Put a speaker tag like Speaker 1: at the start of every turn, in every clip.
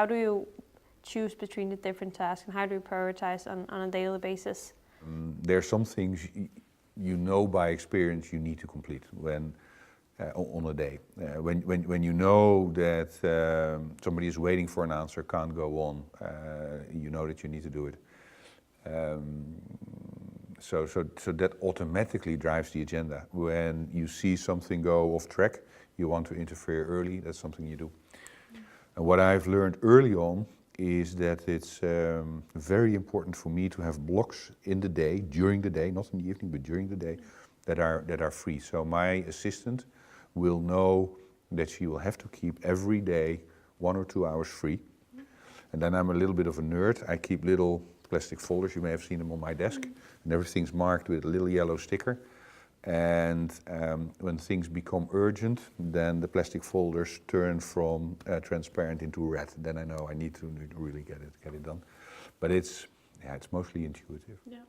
Speaker 1: how do you choose between the different tasks, and how do you prioritize on a daily basis?
Speaker 2: There are some things you know by experience you need to complete on a day. When you know that somebody is waiting for an answer, can't go on, you know that you need to do it. So that automatically drives the agenda. When you see something go off track, you want to interfere early, that's something you do. And what I've learned early on is that it's very important for me to have blocks in the day, during the day, not in the evening, but during the day, that are free. So my assistant will know that she will have to keep every day 1 or 2 hours free. And then I'm a little bit of a nerd. I keep little plastic folders, you may have seen them on my desk, and everything's marked with a little yellow sticker. And when things become urgent, then the plastic folders turn from transparent into red. Then I know I need to really get it done. But it's mostly intuitive.
Speaker 1: Yeah.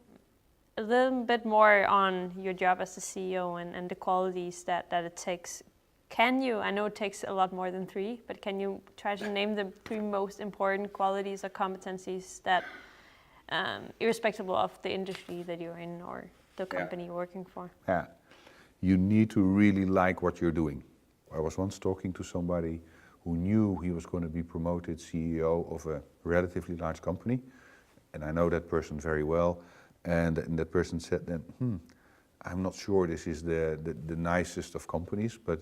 Speaker 1: A little bit more on your job as the CEO and the qualities that it takes. I know it takes a lot more than 3, but can you try to name the 3 most important qualities or competencies that, irrespective of the industry that you're in or the company you're working for?
Speaker 2: Yeah, you need to really like what you're doing. I was once talking to somebody who knew he was going to be promoted CEO of a relatively large company, and I know that person very well, and that person said then, I'm not sure this is the nicest of companies, but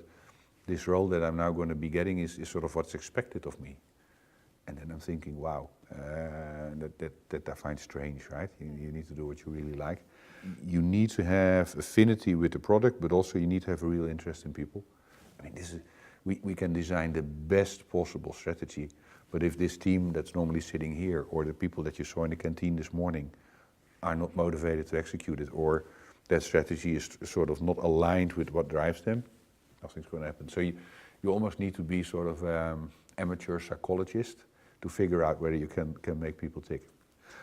Speaker 2: this role that I'm now going to be getting is sort of what's expected of me. And then I'm thinking, wow, that I find strange, right? You need to do what you really like. You need to have affinity with the product, but also you need to have a real interest in people. I mean, we can design the best possible strategy, but if this team that's normally sitting here, or the people that you saw in the canteen this morning, are not motivated to execute it, or that strategy is sort of not aligned with what drives them, nothing's going to happen. So you almost need to be sort of amateur psychologist to figure out whether you can make people tick.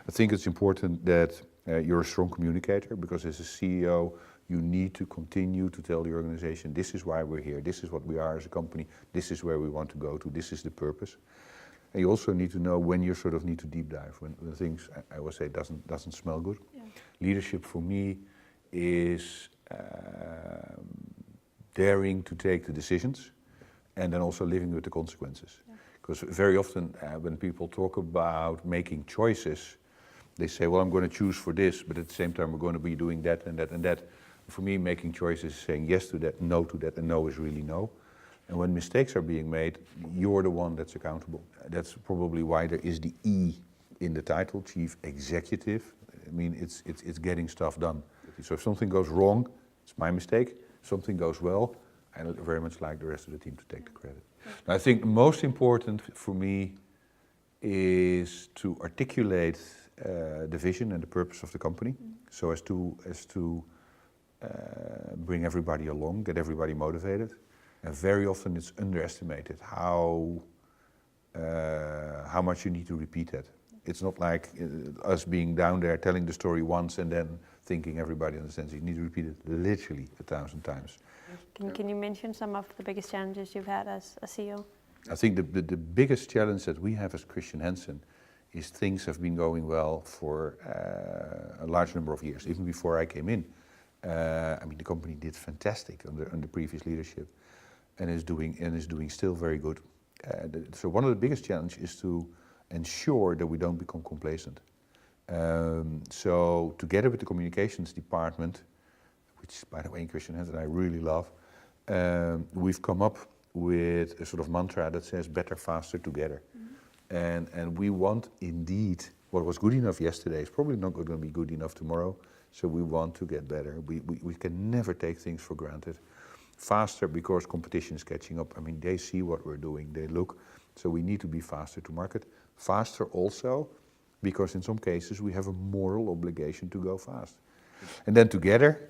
Speaker 2: I think it's important that you're a strong communicator, because as a CEO, you need to continue to tell the organization, this is why we're here, this is what we are as a company, this is where we want to go to, this is the purpose. And you also need to know when you sort of need to deep dive, when things, I would say, doesn't smell good. Yeah. Leadership for me is daring to take the decisions and then also living with the consequences. Because very often when people talk about making choices, they say, well, I'm going to choose for this, but at the same time we're going to be doing that and that and that. For me, making choices is saying yes to that, no to that, and no is really no. And when mistakes are being made, you're the one that's accountable. That's probably why there is the E in the title, Chief Executive. I mean, it's getting stuff done. So if something goes wrong, it's my mistake. If something goes well, I very much like the rest of the team to take the credit. Now, I think the most important for me is to articulate the vision and the purpose of the company, so as to bring everybody along, get everybody motivated. And very often it's underestimated how much you need to repeat that. It's not like us being down there telling the story once and then thinking everybody understands. You need to repeat it literally 1,000 times.
Speaker 1: Can you mention some of the biggest challenges you've had as a CEO?
Speaker 2: I think the biggest challenge that we have as Christian Hansen is things have been going well for a large number of years, even before I came in. I mean, the company did fantastic under previous leadership, and is doing still very good. So one of the biggest challenges is to ensure that we don't become complacent. So together with the communications department, which by the way in Christian Hansen I really love, we've come up with a sort of mantra that says better, faster, together. And we want indeed, what was good enough yesterday is probably not going to be good enough tomorrow, so we want to get better. We can never take things for granted. Faster because competition is catching up. I mean, they see what we're doing, they look, so we need to be faster to market. Faster also because in some cases we have a moral obligation to go fast. And then together,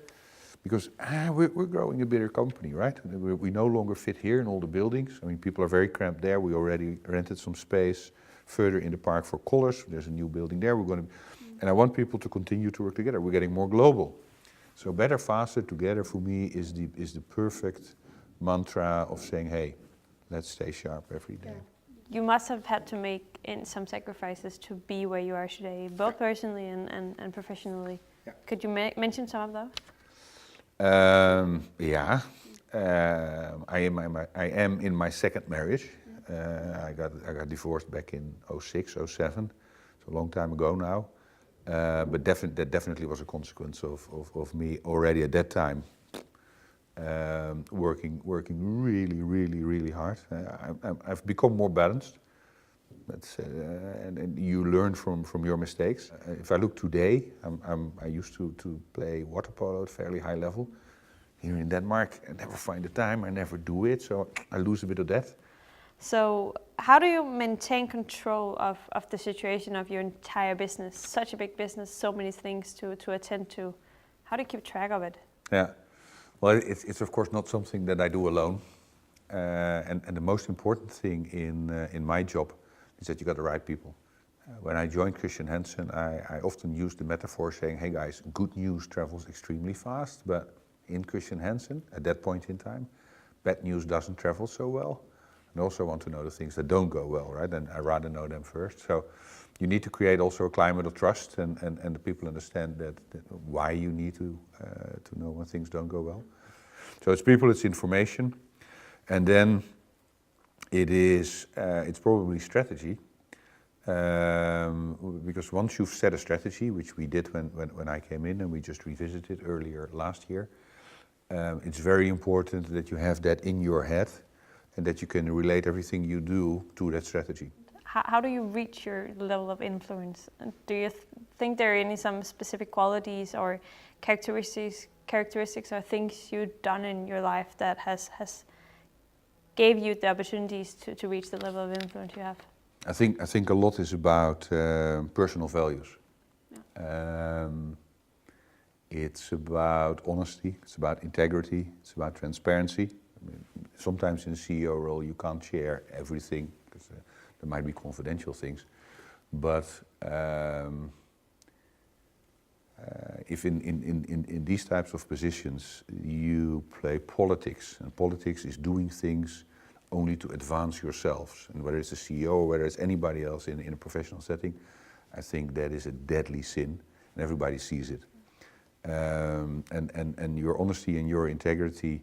Speaker 2: because we're growing a bigger company, right? We no longer fit here in all the buildings. I mean, people are very cramped there. We already rented some space further in the park for Colors. There's a new building there. And I want people to continue to work together. We're getting more global. So better, faster, together for me is the perfect mantra of saying, hey, let's stay sharp every day.
Speaker 1: you must have had to make some sacrifices to be where you are today, both personally and professionally.
Speaker 2: Yeah.
Speaker 1: Could you mention some of those?
Speaker 2: Yeah. I am in my second marriage. I got divorced back in 06, 07, so a long time ago now. But that definitely was a consequence of me already at that time working really hard. I've become more balanced. And you learn from your mistakes. If I look today, I used to play water polo at fairly high level. Here in Denmark, I never find the time, I never do it, so I lose a bit of that.
Speaker 1: So how do you maintain control of the situation of your entire business? Such a big business, so many things to attend to. How do you keep track of it?
Speaker 2: Yeah, well, it's of course not something that I do alone. And the most important thing in my job is that you got the right people. When I joined Christian Hansen, I often use the metaphor saying, hey guys, good news travels extremely fast, but in Christian Hansen, at that point in time, bad news doesn't travel so well. And also want to know the things that don't go well, right? And I rather know them first. So you need to create also a climate of trust, and the people understand that why you need to know when things don't go well. So it's people, it's information, and then it's probably strategy. Because once you've set a strategy, which we did when I came in, and we just revisited earlier last year, it's very important that you have that in your head and that you can relate everything you do to that strategy.
Speaker 1: How do you reach your level of influence? Do you think there are some specific qualities or characteristics or things you've done in your life that has gave you the opportunities to reach the level of influence you have?
Speaker 2: I think a lot is about personal values. Yeah. It's about honesty, it's about integrity, it's about transparency. I mean, sometimes in a CEO role you can't share everything because there might be confidential things. But if in these types of positions you play politics, and politics is doing things only to advance yourselves, and whether it's a CEO or whether it's anybody else in a professional setting, I think that is a deadly sin, and everybody sees it. And your honesty and your integrity,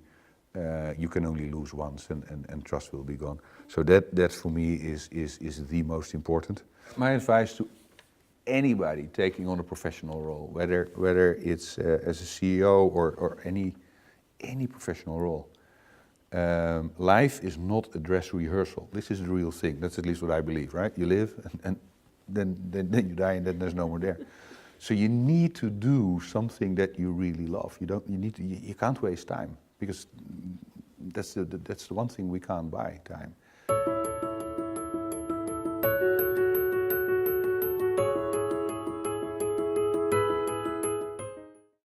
Speaker 2: you can only lose once, and trust will be gone. So that for me is the most important. My advice to anybody taking on a professional role, whether it's as a CEO or any professional role, life is not a dress rehearsal. This is the real thing. That's at least what I believe, right? You live and then you die, and then there's no more there. So you need to do something that you really love. You can't waste time, because that's the one thing we can't buy, time.